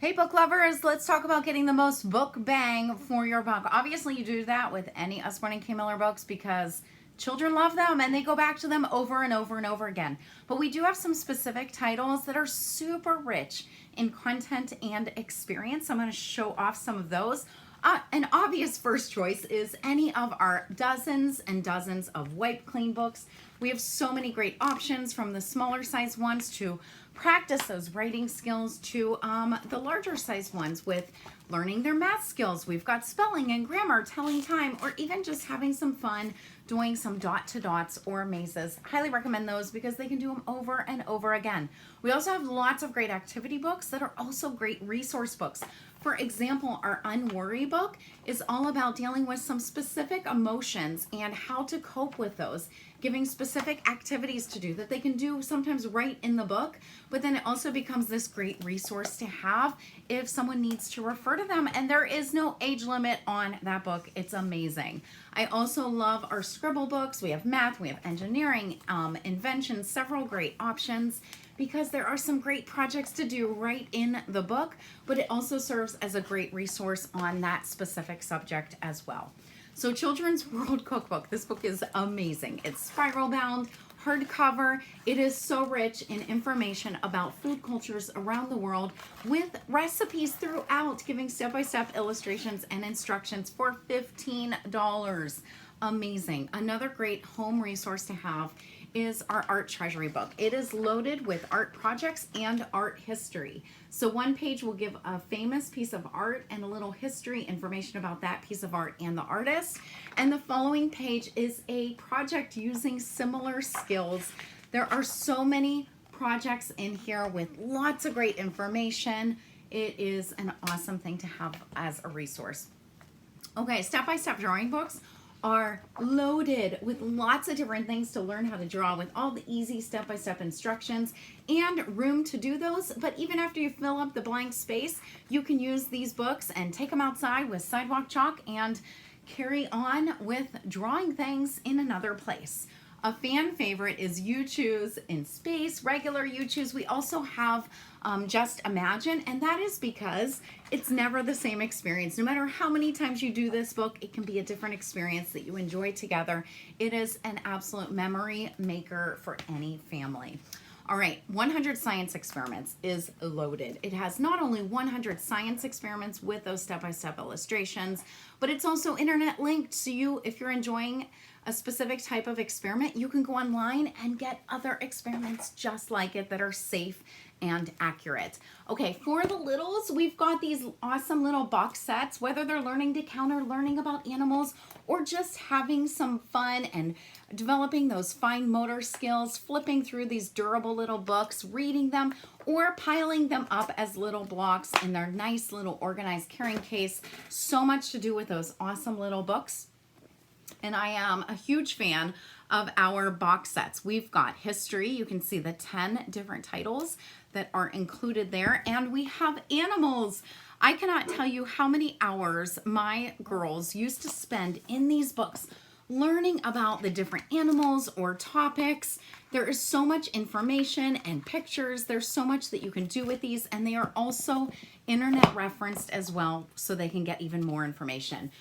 Hey book lovers, let's talk about getting the most book bang for your buck. Obviously you do that with any Usborne and K. Miller books because children love them and they go back to them over and over and over again. But we do have some specific titles that are super rich in content and experience. I'm going to show off some of those. An obvious first choice is any of our dozens and dozens of wipe clean books. We have so many great options, from the smaller size ones to practice those writing skills to the larger size ones with learning their math skills. We've got spelling and grammar, telling time, or even just having some fun doing some dot to dots or mazes. Highly recommend those because they can do them over and over again. We also have lots of great activity books that are also great resource books. For example, our Unworry book is all about dealing with some specific emotions and how to cope with those, giving specific activities to do that they can do sometimes right in the book, but then it also becomes this great resource to have if someone needs to refer to them, and there is no age limit on that book. It's amazing. I also love our Scribble books. We have math, we have engineering, invention, several great options, because there are some great projects to do right in the book, but it also serves as a great resource on that specific subject as well. So Children's World Cookbook, this book is amazing. It's spiral bound, hardcover. It is so rich in information about food cultures around the world with recipes throughout, giving step-by-step illustrations and instructions for $15. Amazing. Another great home resource to have is our art treasury book. It is loaded with art projects and art history. So one page will give a famous piece of art and a little history information about that piece of art and the artist. And the following page is a project using similar skills. There are so many projects in here with lots of great information. It is an awesome thing to have as a resource. Okay, step-by-step drawing books are loaded with lots of different things to learn how to draw, with all the easy step-by-step instructions and room to do those. But even after you fill up the blank space, you can use these books and take them outside with sidewalk chalk and carry on with drawing things in another place. A fan favorite is You Choose in Space, regular You Choose. We also have Just Imagine, and that is because it's never the same experience. No matter how many times you do this book, it can be a different experience that you enjoy together. It is an absolute memory maker for any family. All right, 100 Science Experiments is loaded. It has not only 100 science experiments with those step-by-step illustrations, but it's also internet linked. So if you're enjoying a specific type of experiment, you can go online and get other experiments just like it that are safe and accurate. Okay, for the littles, we've got these awesome little box sets, whether they're learning to count or learning about animals or just having some fun and developing those fine motor skills, flipping through these durable little books, reading them, or piling them up as little blocks in their nice little organized carrying case. So much to do with those awesome little books. And I am a huge fan of our box sets. We've got history. You can see the 10 different titles that are included there. And we have animals. I cannot tell you how many hours my girls used to spend in these books learning about the different animals or topics. There is so much information and pictures. There's so much that you can do with these, and they are also internet referenced as well, so they can get even more information.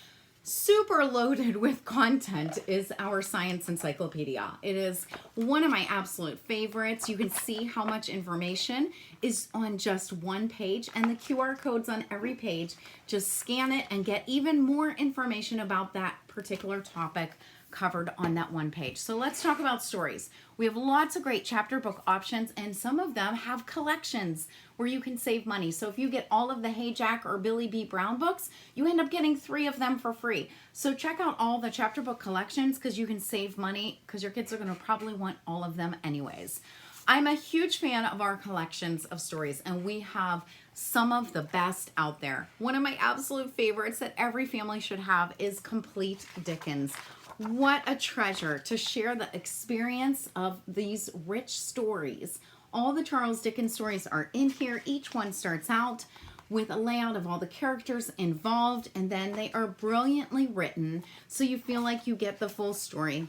Super loaded with content is our science encyclopedia. It is one of my absolute favorites. You can see how much information is on just one page, and the QR codes on every page. Just scan it and get even more information about that particular topic covered on that one page. So let's talk about stories. We have lots of great chapter book options, and some of them have collections where you can save money. So if you get all of the Hey Jack or Billy B. Brown books, you end up getting 3 of them for free. So check out all the chapter book collections because you can save money, because your kids are going to probably want all of them anyways. I'm a huge fan of our collections of stories, and we have some of the best out there. One of my absolute favorites that every family should have is Complete Dickens. What a treasure to share the experience of these rich stories. All the Charles Dickens stories are in here. Each one starts out with a layout of all the characters involved, and then they are brilliantly written, so you feel like you get the full story,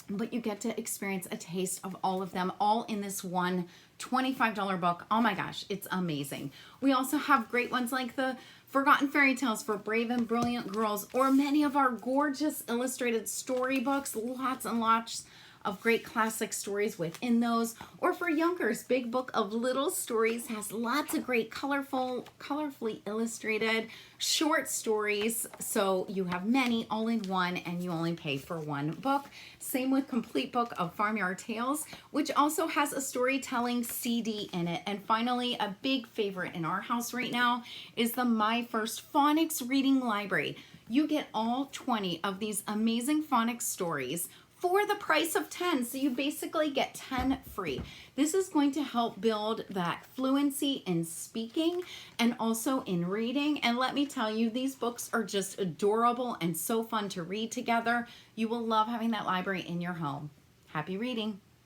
but you get to experience a taste of all of them, all in this one $25 book. Oh my gosh, it's amazing. We also have great ones like the Forgotten Fairy Tales for Brave and Brilliant Girls, or many of our gorgeous illustrated storybooks, lots and lots of great classic stories within those. Or for Youngers, Big Book of Little Stories has lots of great colorfully illustrated short stories. So you have many all in one and you only pay for one book. Same with Complete Book of Farmyard Tales, which also has a storytelling CD in it. And finally, a big favorite in our house right now is the My First Phonics Reading Library. You get all 20 of these amazing phonics stories for the price of 10. So you basically get 10 free. This is going to help build that fluency in speaking and also in reading. And let me tell you, these books are just adorable and so fun to read together. You will love having that library in your home. Happy reading.